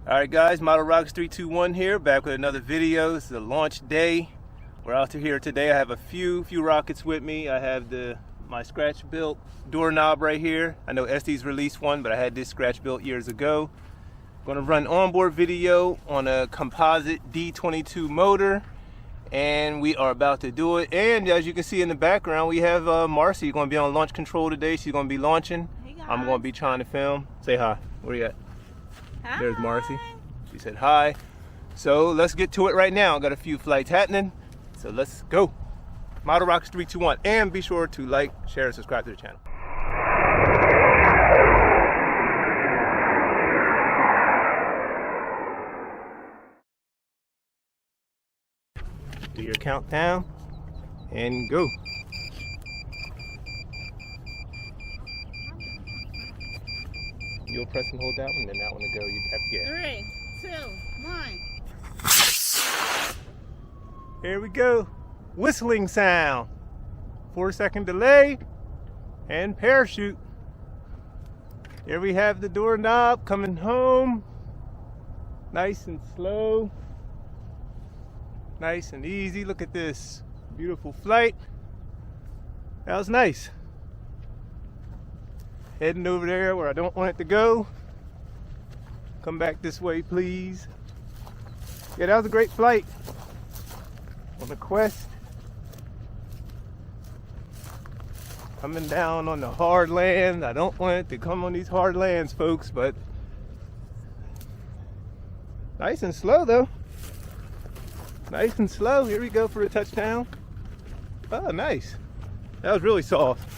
Alright guys, Model Rockets 321 here, back with another video. It's the launch day. We're out here today. I have a few rockets with me. I have my scratch built doorknob right here. I know Estes released one, but I had this scratch built years ago. I'm going to run onboard video on a composite D22 motor, and we are about to do it. And as you can see in the background, we have Marcy going to be on launch control today. She's going to be launching. Hey guys. I'm going to be trying to film. Say hi. Where you at? Hi. There's Marcy. She said hi. So let's get to it right now. Got a few flights happening. So let's go. Model Rockets 321. And be sure to like, share, and subscribe to the channel. Do your countdown and go. You'll press and hold that one, then that one will go. You have to get. 3, 2, 1. Here we go. Whistling sound. 4-second delay and parachute. Here we have the doorknob coming home. Nice and slow. Nice and easy. Look at this beautiful flight. That was nice. Heading over there where I don't want it to go. Come back this way, please. Yeah, that was a great flight on the Quest. Coming down on the hard land. I don't want it to come on these hard lands, folks, but nice and slow though. Nice and slow. Here we go for a touchdown. Oh, nice. That was really soft.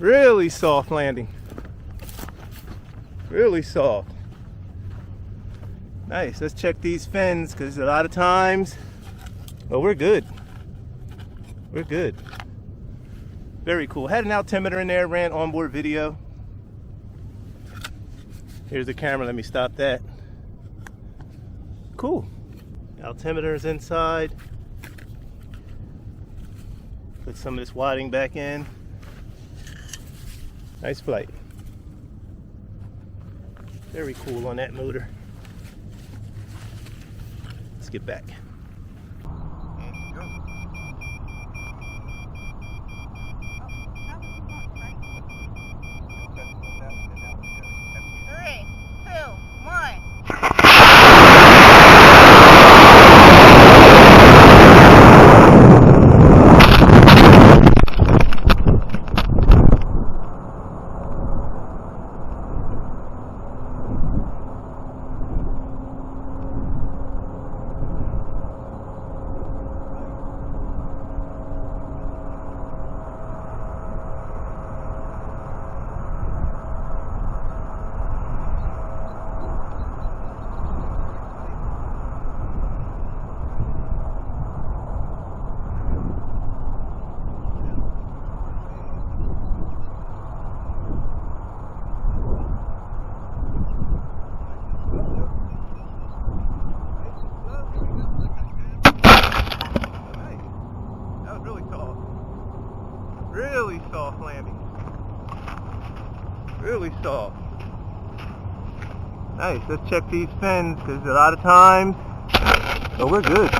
Really soft landing. Really soft. Nice. Let's check these fins because a lot of times, well, we're good. We're good. Very cool. Had an altimeter in there, ran onboard video. Here's the camera. Let me stop that. Cool. Altimeter is inside. Put some of this wadding back in. Nice flight. Very cool on that motor. Let's get back. And go. 3, 2, 1. Really soft landing. Really soft. Nice. Let's check these fins because a lot of times, oh, we're good.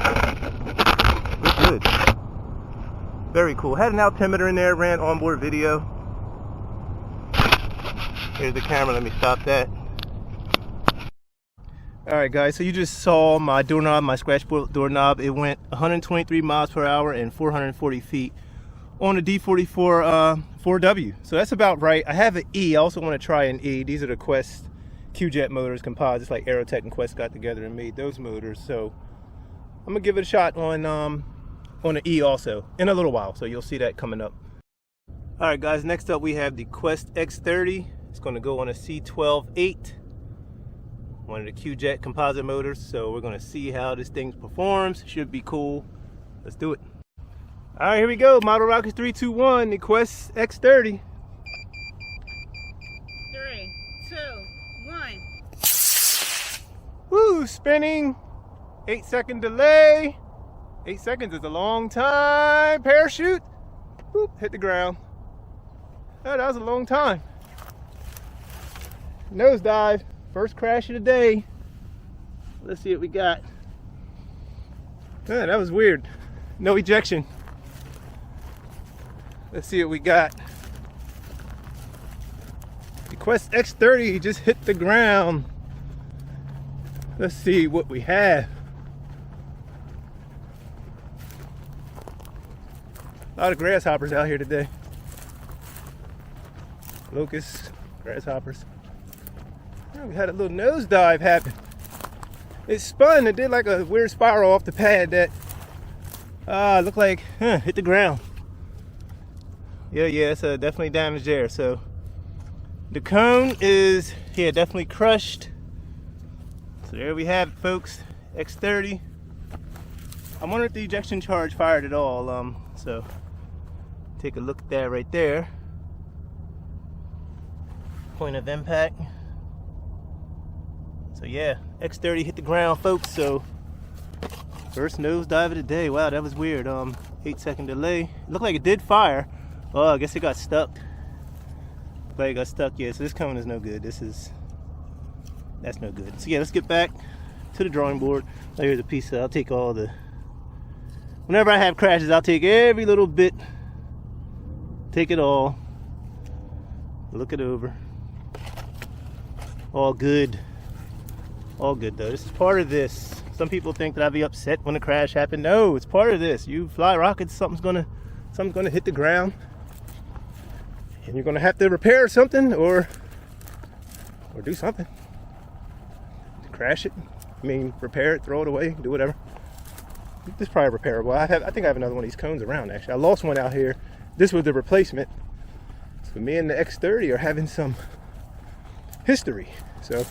We're good. Very cool. Had an altimeter in there, ran onboard video. Here's the camera. Let me stop that. Alright guys, so you just saw my doorknob, my scratch built doorknob. It went 123 miles per hour and 440 feet. On a D44 4W, so that's about right. I have an E. I also want to try an E. These are the Quest Q-Jet motors, composites, like Aerotech and Quest got together and made those motors. So I'm gonna give it a shot on an E also in a little while. So you'll see that coming up. All right, guys. Next up, we have the Quest X-30. It's going to go on a C12-8, one of the Q-Jet composite motors. So we're going to see how this thing performs. Should be cool. Let's do it. All right, here we go. Model Rockets 321, the Quest X-30. 3, 2, 1. Woo, spinning. 8-second delay. 8 seconds is a long time. Parachute. Boop, hit the ground. Oh, that was a long time. Nosedive. First crash of the day. Let's see what we got. Man, that was weird. No ejection. Let's see what we got. The Quest X-30 just hit the ground. Let's see what we have. A lot of grasshoppers out here today. Locusts, grasshoppers. Oh, we had a little nosedive happen. It spun, it did like a weird spiral off the pad that looked like hit the ground. Yeah, it's definitely damaged there. So the cone is, yeah, definitely crushed. So there we have it, folks. X-30. I wonder if the ejection charge fired at all. So take a look at that right there. Point of impact. So yeah, X-30 hit the ground, folks. So first nosedive of the day. Wow, that was weird. 8-second delay. It looked like it did fire. Oh, I guess it got stuck. But it got stuck, yeah. So this cone is no good. That's no good. So yeah, let's get back to the drawing board. Oh, here's a piece. I'll take all the. Whenever I have crashes, I'll take every little bit. Take it all. Look it over. All good. All good though. This is part of this. Some people think that I'd be upset when a crash happened. No, it's part of this. You fly rockets, something's gonna hit the ground, and you're gonna have to repair something or do something. Crash it. I mean, repair it, throw it away, do whatever. This is probably repairable. I think I have another one of these cones around. Actually, I lost one out here. This was the replacement. So me and the X-30 are having some history. So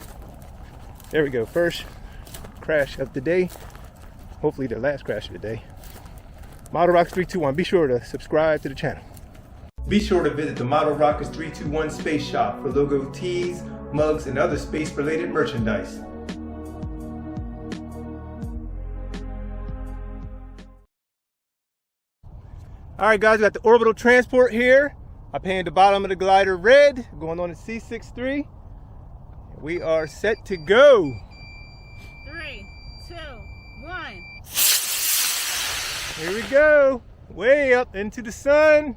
there we go. First crash of the day. Hopefully the last crash of the day. Model Rockets 321. Be sure to subscribe to the channel. Be sure to visit the Model Rockets 321 Space Shop for logo tees, mugs, and other space-related merchandise. Alright guys, we got the Orbital Transport here. I painted the bottom of the glider red, going on the C63. We are set to go. 3, 2, 1. Here we go. Way up into the sun.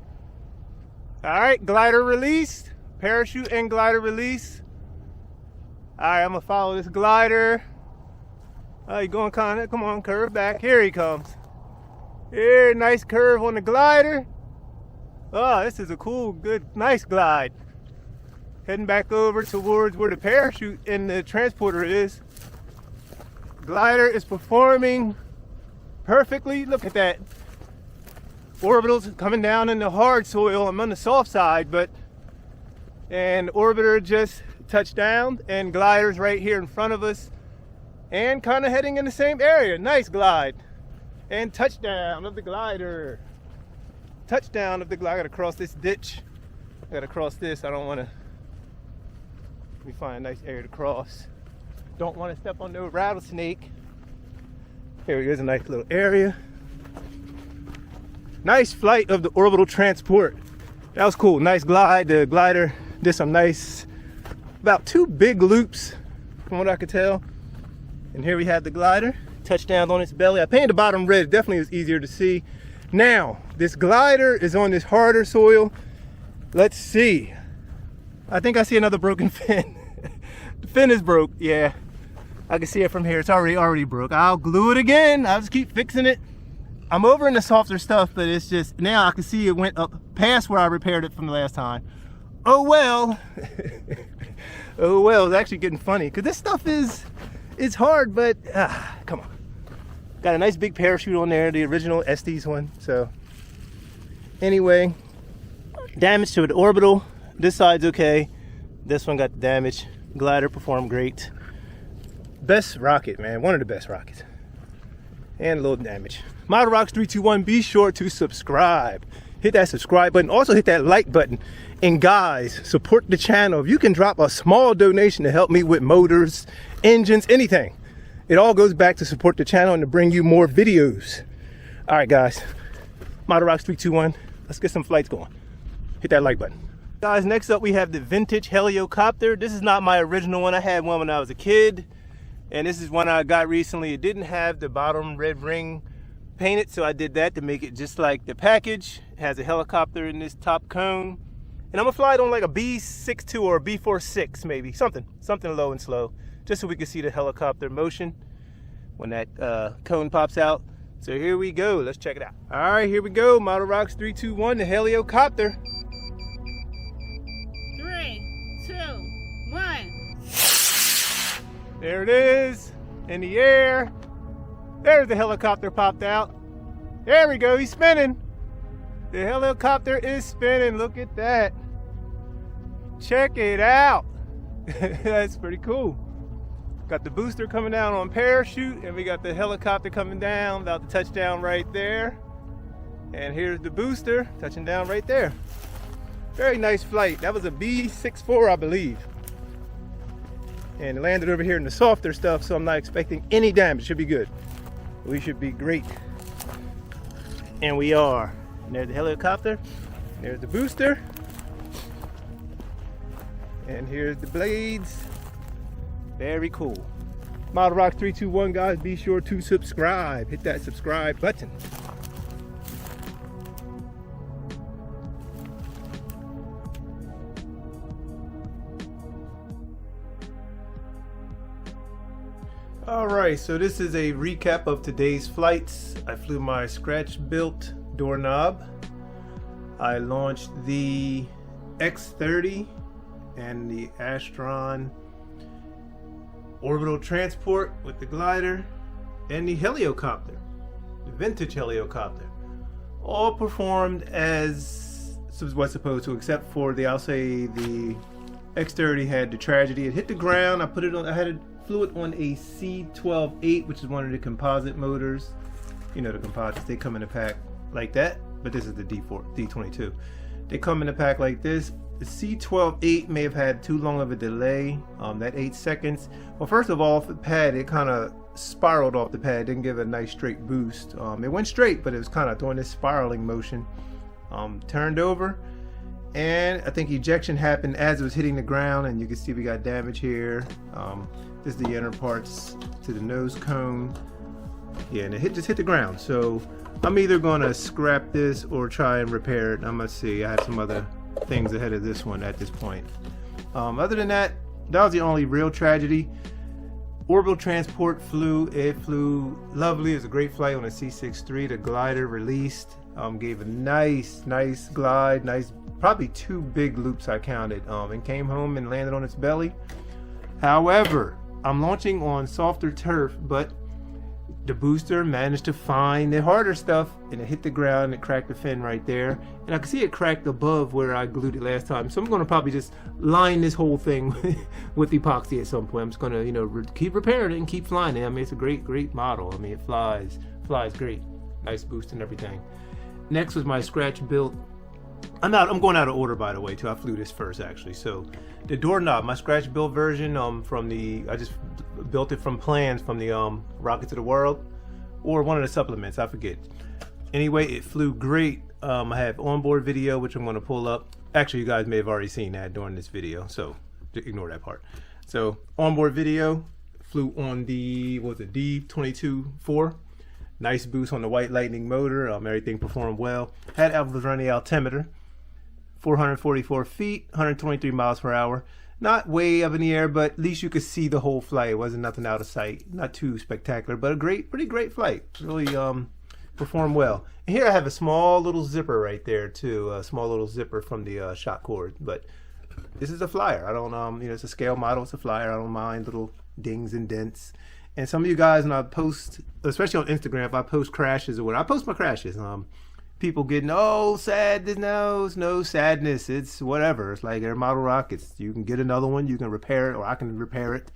Alright, glider released. Parachute and glider release. Alright, I'm gonna follow this glider. Oh, you're going kinda, come on, curve back. Here he comes. Here, nice curve on the glider. Oh, this is a cool, good, nice glide. Heading back over towards where the parachute and the transporter is. Glider is performing perfectly. Look at that. Orbital's coming down in the hard soil. I'm on the soft side, and orbiter just touched down, and glider's right here in front of us, and kind of heading in the same area. Nice glide. And touchdown of the glider. Touchdown of the glider. I gotta cross this ditch. I gotta cross this. I don't wanna. Let me find a nice area to cross. Don't wanna step on no rattlesnake. Here we go, a nice little area. Nice flight of the Orbital Transport. That was cool, nice glide. The glider did some nice, about 2 big loops from what I could tell. And here we have the glider. Touchdown on its belly. I painted the bottom red. It definitely was easier to see. Now, this glider is on this harder soil. Let's see. I think I see another broken fin. The fin is broke. Yeah, I can see it from here. It's already broke. I'll glue it again. I'll just keep fixing it. I'm over in the softer stuff, but it's just now I can see it went up past where I repaired it from the last time. Oh well. Oh well. It's actually getting funny because this stuff it's hard, but come on. Got a nice big parachute on there, the original Estes one. So anyway, damage to the orbital. This side's okay. This one got the damage. Glider performed great. Best rocket, man. One of the best rockets. And a little damage. Model Rockets 321, be sure to subscribe. Hit that subscribe button. Also hit that like button. And guys, support the channel. If you can drop a small donation to help me with motors, engines, anything, it all goes back to support the channel and to bring you more videos. All right, guys. Model Rockets 321. Let's get some flights going. Hit that like button. Guys, next up we have the vintage Helio Copter. This is not my original one. I had one when I was a kid. And this is one I got recently. It didn't have the bottom red ring painted, so I did that to make it just like the package. It has a helicopter in this top cone. And I'm gonna fly it on like a B62 or a B46 maybe, something low and slow, just so we can see the helicopter motion when that cone pops out. So here we go, let's check it out. All right, here we go, Model Rocks 321, the Helio Copter. 3, 2, 1. There it is, in the air. There's the helicopter popped out. There we go, he's spinning. The helicopter is spinning, look at that. Check it out. That's pretty cool. Got the booster coming down on parachute, and we got the helicopter coming down, about to touch down right there. And here's the booster touching down right there. Very nice flight. That was a B64, I believe. And it landed over here in the softer stuff, so I'm not expecting any damage. Should be good. We should be great. And we are. And there's the helicopter. There's the booster. And here's the blades. Very cool. Model Rock 321, guys, be sure to subscribe. Hit that subscribe button. All right, so this is a recap of today's flights. I flew my scratch-built Doorknob. I launched the X-30 and the Astron Orbital Transport with the glider, and the Helio Copter, the vintage Helio Copter. All performed as was supposed to, except for I'll say the X-30 had the tragedy. It hit the ground. I flew it on a C12-8, which is one of the composite motors. You know, the composites, they come in a pack like that, but this is the D22. They come in a pack like this. The C12-8 may have had too long of a delay, that 8 seconds. Well, first of all, off the pad, it kind of spiraled off the pad, didn't give a nice straight boost. It went straight, but it was kind of doing this spiraling motion. Turned over, and I think ejection happened as it was hitting the ground, and you can see we got damage here. This is the inner parts to the nose cone. Yeah, and it just hit the ground. So I'm either gonna scrap this or try and repair it. I'm gonna see, I have some other things ahead of this one at this point. Other than that, that was the only real tragedy. Orbital Transport flew lovely. It was a great flight on a C63. The glider released, gave a nice glide, probably 2 big loops I counted, and came home and landed on its belly. However, I'm launching on softer turf, but the booster managed to find the harder stuff, and it hit the ground and it cracked the fin right there. And I can see it cracked above where I glued it last time. So I'm going to probably just line this whole thing with epoxy at some point. I'm just going to, you know, keep repairing it and keep flying it. I mean, it's a great model. I mean, it flies great. Nice boost and everything. Next was my scratch built. I'm going out of order, by the way, too. I flew this first, actually. So the Doorknob, my scratch built version, I just built it from plans from the Rocket to the World, or one of the supplements, I forget. Anyway, it flew great. I have onboard video, which I'm going to pull up. Actually, you guys may have already seen that during this video, so ignore that part. So onboard video, flew on the, what was it, D22-4. Nice boost on the White Lightning motor. Everything performed well. I was running the altimeter, 444 feet, 123 miles per hour. Not way up in the air, but at least you could see the whole flight. It wasn't nothing out of sight. Not too spectacular, but a pretty great flight. Really performed well. And here I have a small little zipper right there too. A small little zipper from the shock cord. But this is a flyer. I don't, you know, it's a scale model. It's a flyer. I don't mind little dings and dents. And some of you guys, when I post, especially on Instagram, if I post crashes or whatever, I post my crashes. People getting, oh, sadness, no sadness. It's whatever. It's like air model rockets. You can get another one. You can repair it, or I can repair it.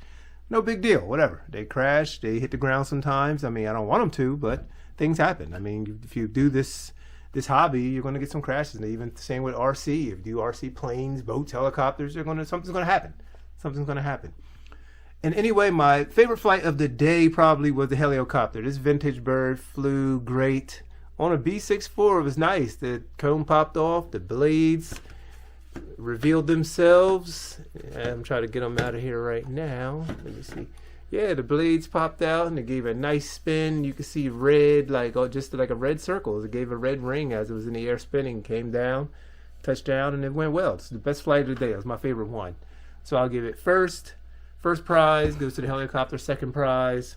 No big deal. Whatever. They crash. They hit the ground sometimes. I mean, I don't want them to, but things happen. I mean, if you do this hobby, you're going to get some crashes. And even the same with RC. If you do RC planes, boats, helicopters, something's going to happen. Something's going to happen. And anyway, my favorite flight of the day probably was the Helio Copter. This vintage bird flew great. On a B64, it was nice. The cone popped off, the blades revealed themselves. I'm trying to get them out of here right now. Let me see. yeah, the blades popped out and it gave a nice spin. You can see red, like, oh, just like a red circle. It gave a red ring as it was in the air spinning, came down, touched down, and it went well. It's the best flight of the day. It was my favorite one. So I'll give it first prize goes to the Helio Copter. Second prize,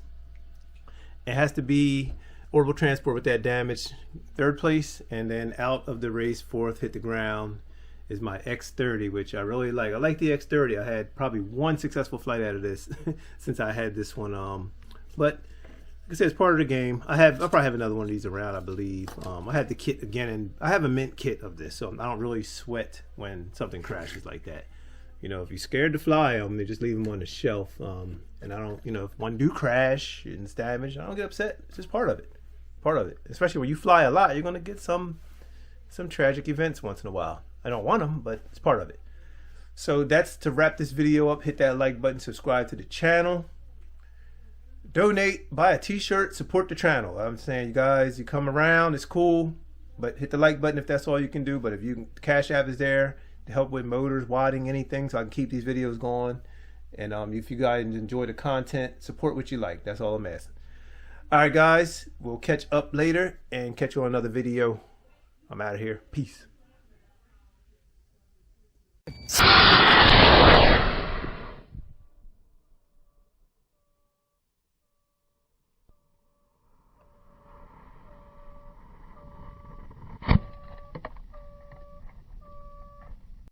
it has to be Orbital Transport with that damage. Third place, and then out of the race, fourth, hit the ground, is my X-30, which I really like. I like the X-30. I had probably one successful flight out of this since I had this one. But like I said, it's part of the game. I'll probably have another one of these around, I believe. I had the kit again, and I have a mint kit of this, so I don't really sweat when something crashes like that. You know, if you're scared to fly them, they just leave them on the shelf. And I don't, you know, if one do crash and it's damaged, I don't get upset. It's just part of it. Part of it. Especially when you fly a lot, you're gonna get some tragic events once in a while. I don't want them, but it's part of it. So that's to wrap this video up. Hit that like button, subscribe to the channel, donate, buy a t-shirt, support the channel. I'm saying, you guys, you come around, it's cool, but hit the like button if that's all you can do. But if you, Cash App is there to help with motors, wadding, anything, so I can keep these videos going. And if you guys enjoy the content, support what you like. That's all I'm asking. All right, guys, we'll catch up later and catch you on another video. I'm out of here. Peace.